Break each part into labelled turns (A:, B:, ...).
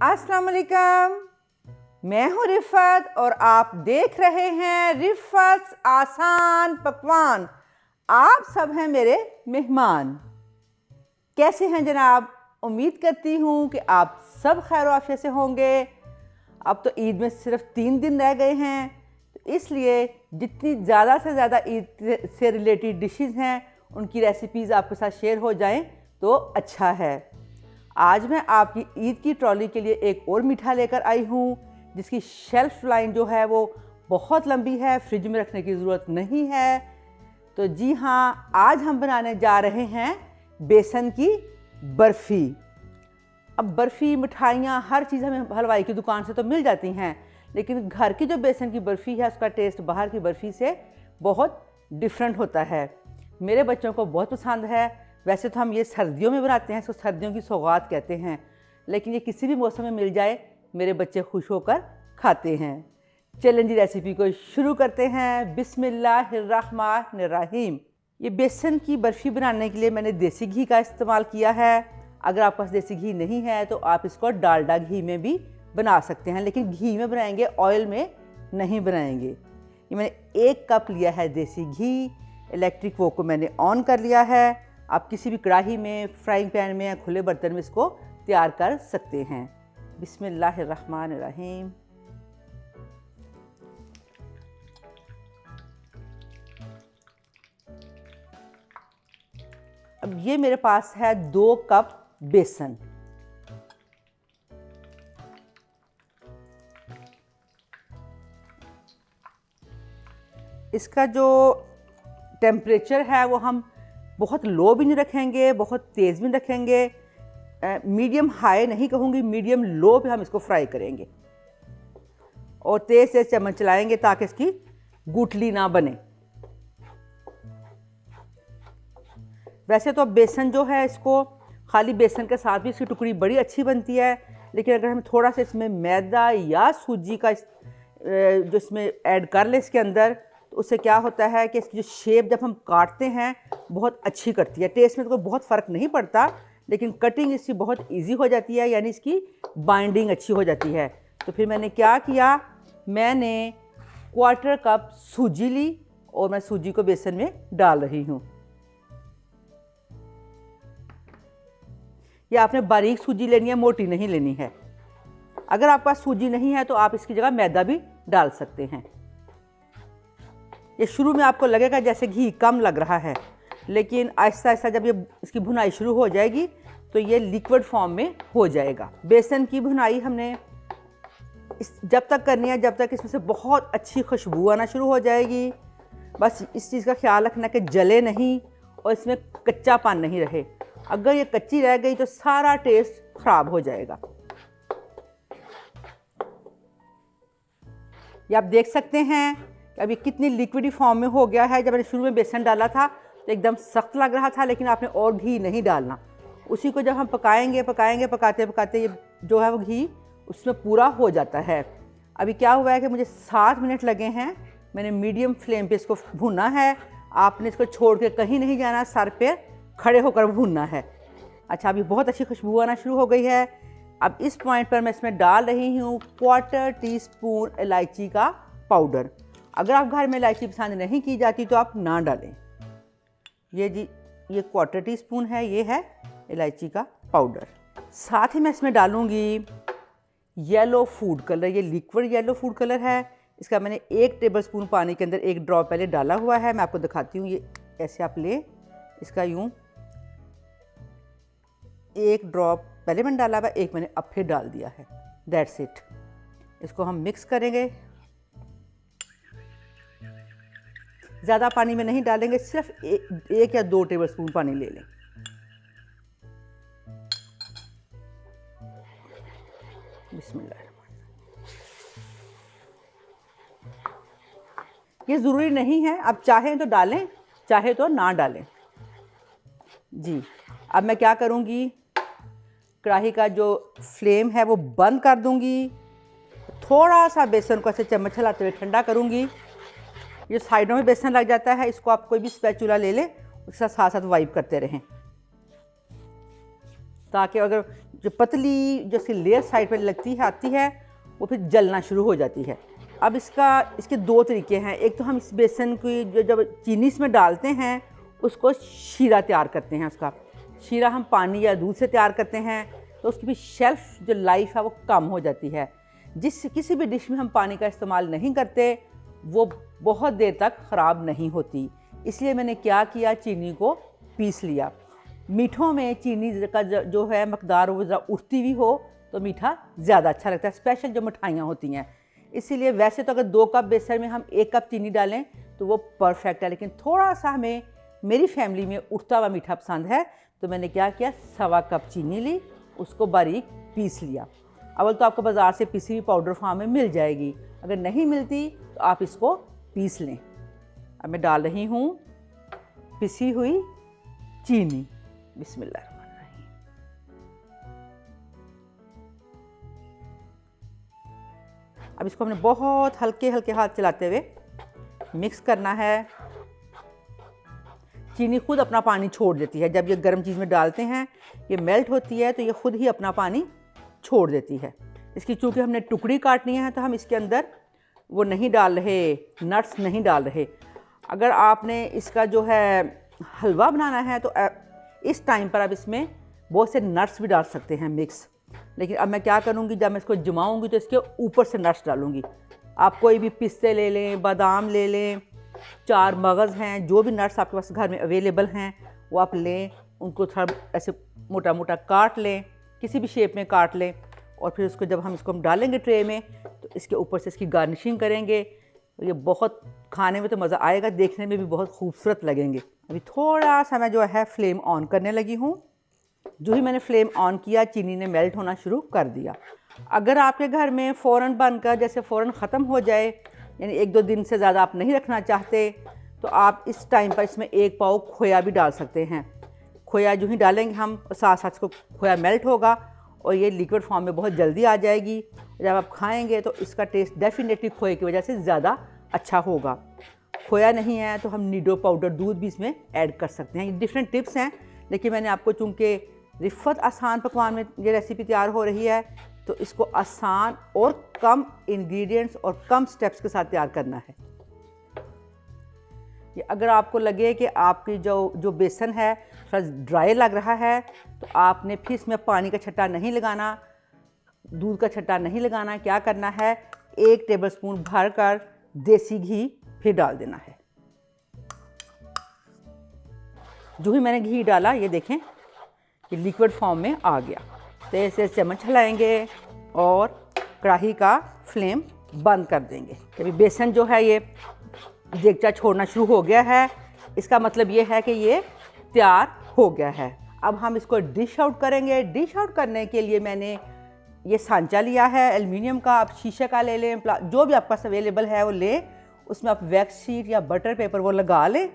A: अस्सलाम वालेकुम, मैं हूँ रिफ़त और आप देख रहे हैं रिफ़त आसान पकवान। आप सब हैं मेरे मेहमान। कैसे हैं जनाब? उम्मीद करती हूँ कि आप सब खैर आफियत से होंगे। अब तो ईद में सिर्फ 3 दिन रह गए हैं, तो इसलिए जितनी ज़्यादा से ज़्यादा ईद से रिलेटेड डिशेज़ हैं उनकी रेसिपीज़ आपके साथ शेयर हो जाएं तो अच्छा है। आज मैं आपकी ईद की ट्रॉली के लिए एक और मीठा लेकर आई हूँ जिसकी शेल्फ लाइन जो है वो बहुत लंबी है, फ्रिज में रखने की ज़रूरत नहीं है। तो जी हाँ, आज हम बनाने जा रहे हैं बेसन की बर्फ़ी। अब बर्फ़ी, मिठाइयाँ, हर चीज़ हमें हलवाई की दुकान से तो मिल जाती हैं, लेकिन घर की जो बेसन की बर्फ़ी है उसका टेस्ट बाहर की बर्फ़ी से बहुत डिफरेंट होता है। मेरे बच्चों को बहुत पसंद है। वैसे तो हम ये सर्दियों में बनाते हैं, इसको सर्दियों की सौगात कहते हैं, लेकिन ये किसी भी मौसम में मिल जाए मेरे बच्चे खुश होकर खाते हैं। चलें जी, रेसिपी को शुरू करते हैं। बिस्मिल्लाहिर्रहमानिर्रहीम। ये बेसन की बर्फ़ी बनाने के लिए मैंने देसी घी का इस्तेमाल किया है। अगर आपके पास देसी घी नहीं है तो आप इसको डालडा घी में भी बना सकते हैं, लेकिन घी में बनाएंगे, ऑयल में नहीं बनाएंगे। ये मैंने 1 कप लिया है देसी घी। इलेक्ट्रिक वो को मैंने ऑन कर लिया है। आप किसी भी कढ़ाई में, फ्राइंग पैन में या खुले बर्तन में इसको तैयार कर सकते हैं। बिस्मिल्लाहिर्रहमानिर्रहीम। अब ये मेरे पास है 2 कप बेसन। इसका जो टेम्परेचर है वो हम बहुत लो भी नहीं रखेंगे, बहुत तेज़ भी नहीं रखेंगे। मीडियम हाई नहीं कहूँगी, मीडियम लो पे हम इसको फ्राई करेंगे और तेज़ तेज़ चम्मच चलाएंगे ताकि इसकी गुठली ना बने। वैसे तो बेसन जो है, इसको खाली बेसन के साथ भी इसकी टुकड़ी बड़ी अच्छी बनती है, लेकिन अगर हम थोड़ा सा इसमें मैदा या सूजी का जो इसमें ऐड कर लें इसके अंदर, तो उससे क्या होता है कि इसकी जो शेप जब हम काटते हैं बहुत अच्छी करती है। टेस्ट में तो कोई बहुत फ़र्क नहीं पड़ता, लेकिन कटिंग इसकी बहुत इजी हो जाती है, यानी इसकी बाइंडिंग अच्छी हो जाती है। तो फिर मैंने क्या किया, मैंने 1/4 कप सूजी ली और मैं सूजी को बेसन में डाल रही हूँ। या आपने बारीक सूजी लेनी है, मोटी नहीं लेनी है। अगर आपके पास सूजी नहीं है तो आप इसकी जगह मैदा भी डाल सकते हैं। ये शुरू में आपको लगेगा जैसे घी कम लग रहा है, लेकिन आहिस्ता आहिस्ता जब ये इसकी भुनाई शुरू हो जाएगी तो ये लिक्विड फॉर्म में हो जाएगा। बेसन की भुनाई हमने जब तक करनी है जब तक इसमें से बहुत अच्छी खुशबू आना शुरू हो जाएगी। बस इस चीज़ का ख्याल रखना कि जले नहीं और इसमें कच्चापन नहीं रहे। अगर ये कच्ची रह गई तो सारा टेस्ट ख़राब हो जाएगा। ये आप देख सकते हैं कि अब ये कितनी लिक्विडी फॉर्म में हो गया है। जब मैंने शुरू में बेसन डाला था तो एकदम सख्त लग रहा था, लेकिन आपने और घी नहीं डालना। उसी को जब हम पकाएंगे पकाते पकाते ये जो है वो घी उसमें पूरा हो जाता है। अभी क्या हुआ है कि मुझे 7 मिनट लगे हैं। मैंने मीडियम फ्लेम पे इसको भूनना है। आपने इसको छोड़ के कहीं नहीं जाना, सर पे खड़े होकर भूनना है। अच्छा, अभी बहुत अच्छी खुशबू आना शुरू हो गई है। अब इस पॉइंट पर मैं इसमें डाल रही हूँ 1/4 टीस्पून इलायची का पाउडर। अगर आप घर में इलायची पसंद नहीं की जाती तो आप ना डालें। ये जी, ये 1/4 टीस्पून है, ये है इलायची का पाउडर। साथ ही मैं इसमें डालूँगी येलो फूड कलर। ये लिक्विड येलो फूड कलर है। इसका मैंने 1 टेबलस्पून पानी के अंदर 1 ड्रॉप पहले डाला हुआ है। मैं आपको दिखाती हूँ। ये ऐसे आप लें, इसका यूँ 1 ड्रॉप पहले मैंने डाला हुआ, 1 मैंने अब फिर डाल दिया है। That's it. इसको हम मिक्स करेंगे। ज़्यादा पानी में नहीं डालेंगे, सिर्फ 1 या 2 टेबलस्पून पानी ले लें। बिस्मिल्लाह। ये ज़रूरी नहीं है, आप चाहें तो डालें, चाहे तो ना डालें। जी, अब मैं क्या करूँगी, कढ़ाई का जो फ्लेम है वो बंद कर दूँगी। थोड़ा सा बेसन को ऐसे चम्मच हिलाते हुए ठंडा करूँगी। ये साइडों में बेसन लग जाता है, इसको आप कोई भी स्पैचुला ले लें, उसके साथ साथ वाइप करते रहें, ताकि अगर जो पतली जो इसकी लेयर साइड पर लगती है आती है वो फिर जलना शुरू हो जाती है। अब इसके दो तरीके हैं। एक तो हम इस बेसन की जब चीनी इसमें डालते हैं उसको शीरा तैयार करते हैं। उसका शीरा हम पानी या दूध से तैयार करते हैं तो उसकी भी शेल्फ जो लाइफ है वो कम हो जाती है। किसी भी डिश में हम पानी का इस्तेमाल नहीं करते वो बहुत देर तक ख़राब नहीं होती। इसलिए मैंने क्या किया, चीनी को पीस लिया। मीठों में चीनी का जो है मकदार वो ज़रा उठती भी हो तो मीठा ज़्यादा अच्छा लगता है, स्पेशल जो मिठाइयाँ होती हैं। इसीलिए वैसे तो अगर 2 कप बेसन में हम 1 कप चीनी डालें तो वो परफेक्ट है, लेकिन थोड़ा सा हमें मेरी फैमिली में उठता हुआ मीठा पसंद है तो मैंने क्या किया, 1.25 कप चीनी ली, उसको बारीक पीस लिया। अव्वल तो आपको बाज़ार से पिसी हुई पाउडर फॉर्म में मिल जाएगी, अगर नहीं मिलती तो आप इसको पीस लें। अब मैं डाल रही हूँ पिसी हुई चीनी। बिस्मिल्लाहिर्रहमानिर्रहीम। अब इसको हमने बहुत हल्के हल्के हाथ चलाते हुए मिक्स करना है। चीनी खुद अपना पानी छोड़ देती है, जब ये गर्म चीज़ में डालते हैं ये मेल्ट होती है तो ये खुद ही अपना पानी छोड़ देती है। इसकी चूँकि हमने टुकड़ी काटनी है तो हम इसके अंदर वो नहीं डाल रहे, नट्स नहीं डाल रहे। अगर आपने इसका जो है हलवा बनाना है तो इस टाइम पर आप इसमें बहुत से नट्स भी डाल सकते हैं मिक्स। लेकिन अब मैं क्या करूँगी, जब मैं इसको जमाऊँगी तो इसके ऊपर से नट्स डालूँगी। आप कोई भी पिस्ते ले लें, बादाम ले लें, 4 मगज़ हैं, जो भी नट्स आपके पास घर में अवेलेबल हैं वो आप लें। उनको थोड़ा ऐसे मोटा मोटा काट लें, किसी भी शेप में काट लें, और फिर उसको जब हम इसको डालेंगे ट्रे में तो इसके ऊपर से इसकी गार्निशिंग करेंगे। ये बहुत खाने में तो मज़ा आएगा, देखने में भी बहुत खूबसूरत लगेंगे। अभी थोड़ा सा मैं जो है फ्लेम ऑन करने लगी हूँ। जो ही मैंने फ्लेम ऑन किया चीनी ने मेल्ट होना शुरू कर दिया। अगर आपके घर में फ़ौरन बनकर जैसे फ़ौरन ख़त्म हो जाए, यानी 1-2 दिन से ज़्यादा आप नहीं रखना चाहते, तो आप इस टाइम पर इसमें 1 पाव खोया भी डाल सकते हैं। खोया जो ही डालेंगे हम, साथ साथ इसको खोया मेल्ट होगा और ये लिक्विड फॉर्म में बहुत जल्दी आ जाएगी। जब आप खाएंगे तो इसका टेस्ट डेफिनेटली खोए की वजह से ज़्यादा अच्छा होगा। खोया नहीं है तो हम नीडो पाउडर दूध भी इसमें ऐड कर सकते हैं। ये डिफरेंट टिप्स हैं, लेकिन मैंने आपको चूँकि रिफ़त आसान पकवान में ये रेसिपी तैयार हो रही है तो इसको आसान और कम इंग्रेडिएंट्स और कम स्टेप्स के साथ तैयार करना है। ये अगर आपको लगे कि आपकी जो बेसन है थोड़ा ड्राई लग रहा है तो आपने फिर इसमें पानी का छट्टा नहीं लगाना, दूध का छट्टा नहीं लगाना। क्या करना है, 1 टेबलस्पून भर कर देसी घी फिर डाल देना है। जो ही मैंने घी डाला ये देखें कि लिक्विड फॉर्म में आ गया। तो ऐसे चम्मच हिलाएंगे और कढ़ाई का फ्लेम बंद कर देंगे। अभी बेसन जो है ये देगचा छोड़ना शुरू हो गया है, इसका मतलब ये है कि ये तैयार हो गया है। अब हम इसको डिश आउट करेंगे। डिश आउट करने के लिए मैंने ये सांचा लिया है एल्युमिनियम का, आप शीशे का ले लें, जो भी आपके पास अवेलेबल है वो लें। उसमें आप वैक्स शीट या बटर पेपर वो लगा लें,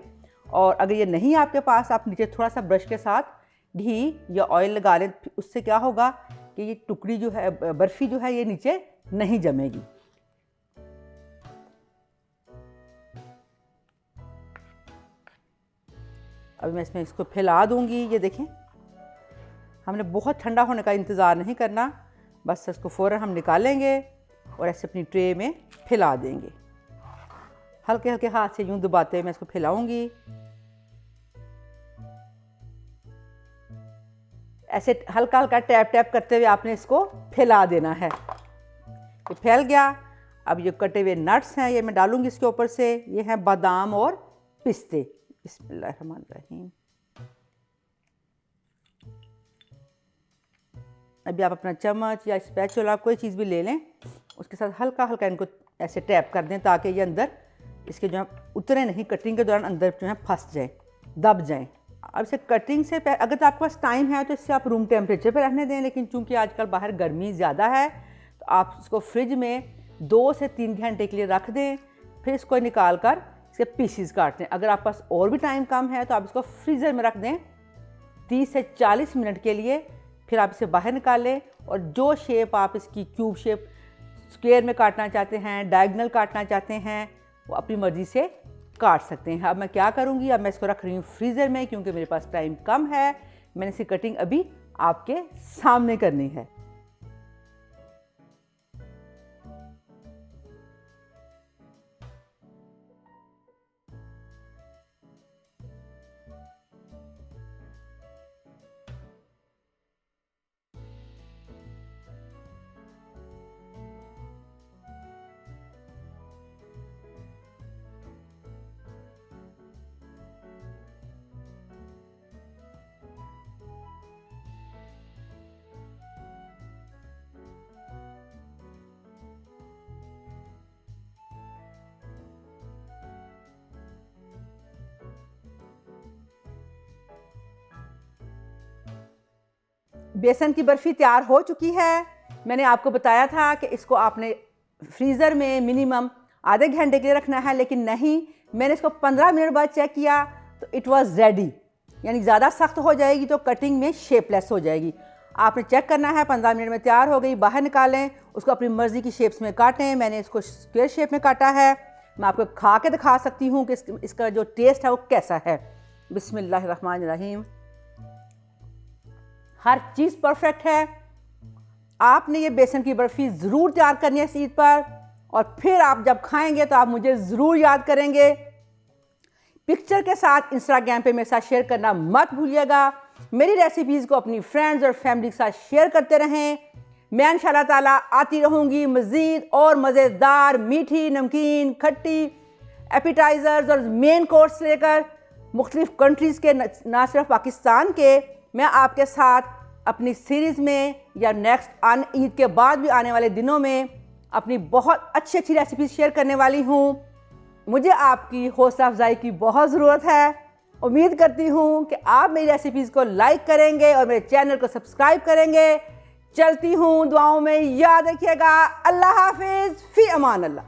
A: और अगर ये नहीं है आपके पास आप नीचे थोड़ा सा ब्रश के साथ घी या ऑयल लगा लें। उससे क्या होगा कि ये टुकड़ी जो है, बर्फ़ी जो है, ये नीचे नहीं जमेगी। अब मैं इसमें इसको फैला दूंगी। ये देखें, हमने बहुत ठंडा होने का इंतज़ार नहीं करना, बस इसको फ़ौरन हम निकालेंगे और ऐसे अपनी ट्रे में फैला देंगे। हल्के हल्के हाथ से यूं दबाते हुए मैं इसको फैलाऊंगी। ऐसे हल्का हल्का टैप टैप करते हुए आपने इसको फैला देना है। ये फैल गया। अब ये कटे हुए नट्स हैं ये मैं डालूंगी इसके ऊपर से। ये हैं बादाम और पिस्ते। बिस्मिल्लाहिर्रहमानिर्रहीम। अभी आप अपना चम्मच या स्पैचुला कोई चीज़ भी ले लें, उसके साथ हल्का हल्का इनको ऐसे टैप कर दें ताकि ये अंदर इसके जो है उतरे नहीं, कटिंग के दौरान अंदर जो है फंस जाए, दब जाएं। अब इसे कटिंग से अगर तो आपके पास टाइम है तो इससे आप रूम टेम्परेचर पर रखने दें, लेकिन चूंकि आजकल बाहर गर्मी ज़्यादा है तो आप इसको फ्रिज में 2 से 3 घंटे के लिए रख दें। फिर इसको निकाल कर इसके पीसीज काट दें। अगर आपके पास और भी टाइम कम है तो आप इसको फ्रीज़र में रख दें 30 से 40 मिनट के लिए। फिर आप इसे बाहर निकालें और जो शेप आप इसकी क्यूब शेप, स्क्वायर में काटना चाहते हैं, डायगोनल काटना चाहते हैं, वो अपनी मर्ज़ी से काट सकते हैं। अब मैं क्या करूँगी, अब मैं इसको रख रही हूँ फ्रीज़र में क्योंकि मेरे पास टाइम कम है। मैंने इसकी कटिंग अभी आपके सामने करनी है। बेसन की बर्फ़ी तैयार हो चुकी है। मैंने आपको बताया था कि इसको आपने फ्रीज़र में मिनिमम आधे घंटे के लिए रखना है, लेकिन नहीं, मैंने इसको 15 मिनट बाद चेक किया तो इट वाज रेडी। यानी ज़्यादा सख्त हो जाएगी तो कटिंग में शेपलेस हो जाएगी। आपने चेक करना है, 15 मिनट में तैयार हो गई, बाहर निकालें, उसको अपनी मर्ज़ी की शेप्स में काटें। मैंने इसको स्क्वायर शेप में काटा है। मैं आपको खा के दिखा सकती हूँ कि इसका जो टेस्ट है वो कैसा है। बिस्मिल्लाहिर्रहमानिर्रहीम। हर चीज़ परफेक्ट है। आपने ये बेसन की बर्फ़ी ज़रूर तैयार करनी है इस ईद पर, और फिर आप जब खाएंगे तो आप मुझे ज़रूर याद करेंगे। पिक्चर के साथ इंस्टाग्राम पे मेरे साथ शेयर करना मत भूलिएगा। मेरी रेसिपीज़ को अपनी फ्रेंड्स और फैमिली के साथ शेयर करते रहें। मैं इंशाल्लाह ताला आती रहूँगी मज़ीद और मज़ेदार मीठी, नमकीन, खट्टी एपिटाइज़र्स और मेन कोर्स लेकर मुख्तलिफ़ कंट्रीज़ के, ना सिर्फ पाकिस्तान के। मैं आपके साथ अपनी सीरीज़ में या नेक्स्ट ईद के बाद भी आने वाले दिनों में अपनी बहुत अच्छी अच्छी रेसिपीज़ शेयर करने वाली हूँ। मुझे आपकी हौसला अफजाई की बहुत ज़रूरत है। उम्मीद करती हूँ कि आप मेरी रेसिपीज़ को लाइक करेंगे और मेरे चैनल को सब्सक्राइब करेंगे। चलती हूँ, दुआओं में याद रखिएगा। अल्लाह हाफिज़, फ़ी अमान अल्लाह।